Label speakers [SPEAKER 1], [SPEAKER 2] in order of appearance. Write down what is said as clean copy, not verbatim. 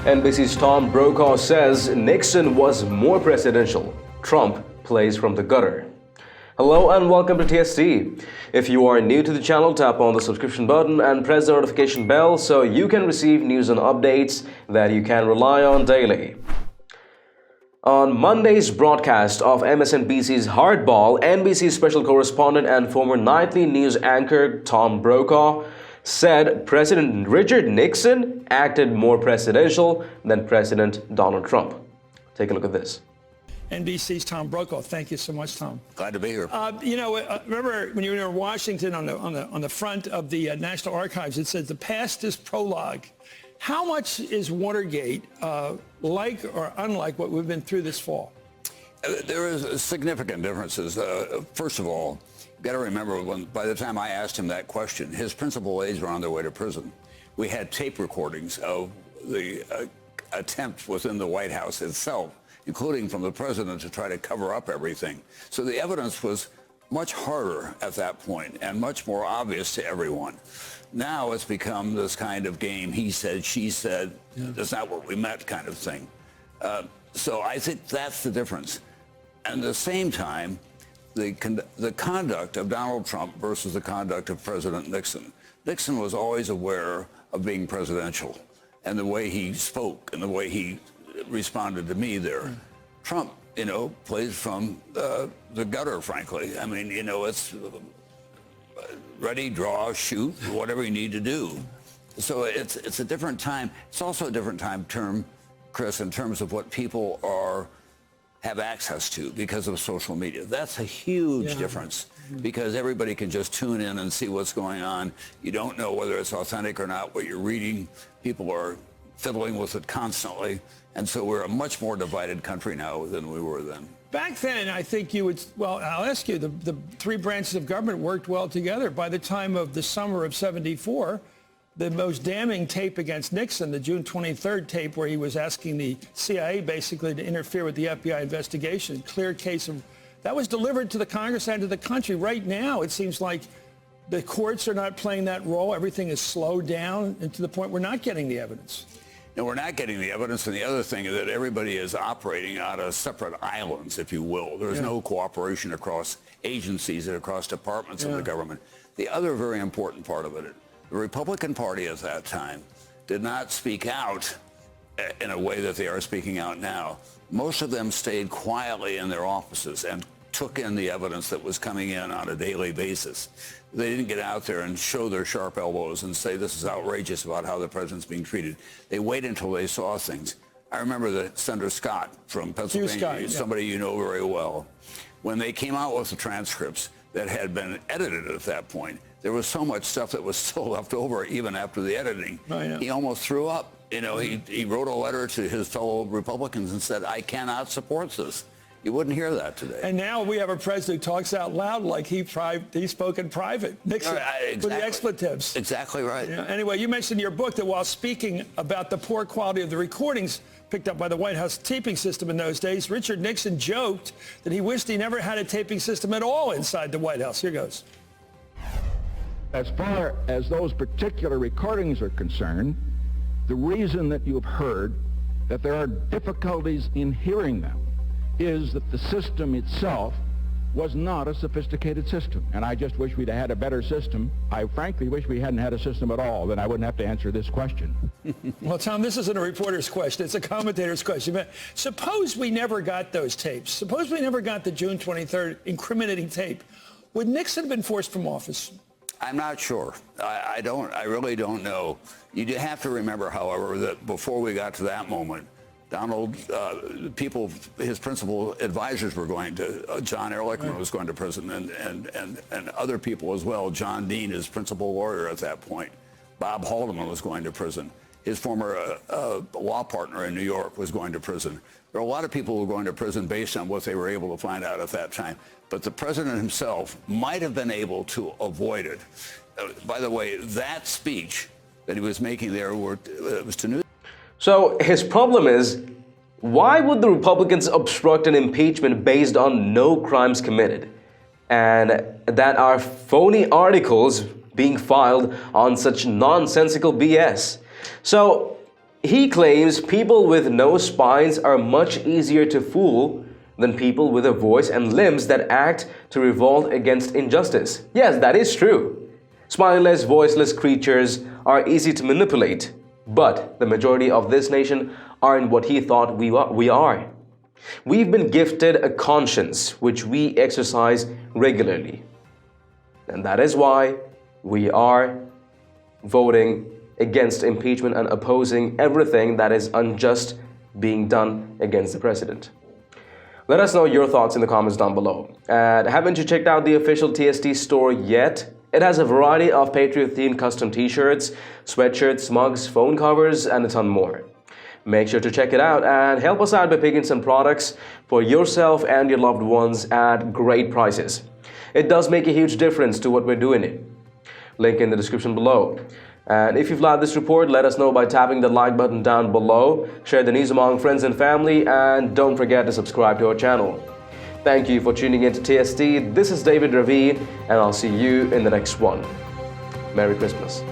[SPEAKER 1] NBC's Tom Brokaw says Nixon was more presidential. Trump plays from the gutter. Hello and welcome to TST. If you are new to the channel, tap on the subscription button and press the notification bell so you can receive news and updates that you can rely on daily. On Monday's broadcast of MSNBC's Hardball, NBC special correspondent and former nightly news anchor Tom Brokaw said President Richard Nixon acted more presidential than President Donald Trump. Take a look at this.
[SPEAKER 2] NBC's Tom Brokaw. Thank you so much, Tom.
[SPEAKER 3] Glad to be here.
[SPEAKER 2] Remember when you were in Washington on the front of the National Archives, it says the past is prologue. How much is Watergate like or unlike what we've been through this fall?
[SPEAKER 3] There is significant differences. First of all, you've got to remember by the time I asked him that question, his principal aides were on their way to prison. We had tape recordings of the attempt within the White House itself, including from the president, to try to cover up everything. So the evidence was much harder at that point and much more obvious to everyone. Now it's become this kind of game, he said, she said, that's not what we meant kind of thing. So I think that's the difference. And at the same time, the conduct of Donald Trump versus the conduct of President Nixon. Nixon was always aware of being presidential and the way he spoke and the way he responded to me there. Trump, plays from the gutter, frankly. I mean, it's ready, draw, shoot, whatever you need to do. So it's a different time. It's also a different time term, Chris, in terms of what people have access to because of social media. That's a huge difference because everybody can just tune in and see what's going on. You don't know whether it's authentic or not, what you're reading. People are fiddling with it constantly. And so we're a much more divided country now than we were then.
[SPEAKER 2] Back then, I think you would, well, I'll ask you, the three branches of government worked well together. By the time of the summer of '74, the most damning tape against Nixon, the June 23rd tape where he was asking the CIA basically to interfere with the FBI investigation, clear case of, that was delivered to the Congress and to the country. Right now, it seems like the courts are not playing that role. Everything is slowed down and to the point we're not getting the evidence.
[SPEAKER 3] No, we're not getting the evidence. And the other thing is that everybody is operating out of separate islands, if you will. There's no cooperation across agencies and across departments of the government. The other very important part of it, the Republican Party at that time did not speak out in a way that they are speaking out now. Most of them stayed quietly in their offices and took in the evidence that was coming in on a daily basis. They didn't get out there and show their sharp elbows and say this is outrageous about how the president's being treated. They waited until they saw things. I remember that Senator Scott from Pennsylvania, somebody you know very well, when they came out with the transcripts that had been edited at that point, there was so much stuff that was still left over even after the editing. He almost threw up. He wrote a letter to his fellow Republicans and said, I cannot support this. You wouldn't hear that today.
[SPEAKER 2] And now we have a president who talks out loud like he spoke in private. Nixon, with the expletives.
[SPEAKER 3] Exactly right.
[SPEAKER 2] Anyway, you mentioned in your book that while speaking about the poor quality of the recordings picked up by the White House taping system in those days, Richard Nixon joked that he wished he never had a taping system at all inside the White House. Here goes.
[SPEAKER 4] As far as those particular recordings are concerned, the reason that you've heard that there are difficulties in hearing them is that the system itself was not a sophisticated system. And I just wish we'd had a better system. I frankly wish we hadn't had a system at all, then I wouldn't have to answer this question.
[SPEAKER 2] Well, Tom, this isn't a reporter's question. It's a commentator's question. But suppose we never got those tapes. Suppose we never got the June 23rd incriminating tape. Would Nixon have been forced from office?
[SPEAKER 3] I'm not sure. I really don't know. You do have to remember, however, that before we got to that moment, Donald, his principal advisors were going to, John Ehrlichman was going to prison and other people as well. John Dean, his principal lawyer at that point. Bob Haldeman was going to prison. His former law partner in New York was going to prison. There are a lot of people who were going to prison based on what they were able to find out at that time. But the president himself might have been able to avoid it. By the way, that speech that he was making there was to news.
[SPEAKER 1] So his problem is, why would the Republicans obstruct an impeachment based on no crimes committed? And that are phony articles being filed on such nonsensical BS? So he claims people with no spines are much easier to fool than people with a voice and limbs that act to revolt against injustice. Yes, that is true. Spineless, voiceless creatures are easy to manipulate, but the majority of this nation aren't what he thought we are. We've been gifted a conscience which we exercise regularly. And that is why we are voting against impeachment and opposing everything that is unjust being done against the president. Let us know your thoughts in the comments down below. And haven't you checked out the official TST store yet? It has a variety of Patriot-themed custom t-shirts, sweatshirts, mugs, phone covers, and a ton more. Make sure to check it out and help us out by picking some products for yourself and your loved ones at great prices. It does make a huge difference to what we're doing it. Link in the description below. And if you've liked this report, let us know by tapping the like button down below. Share the news among friends and family, and don't forget to subscribe to our channel. Thank you for tuning in to TST. This is David Ravi, and I'll see you in the next one. Merry Christmas.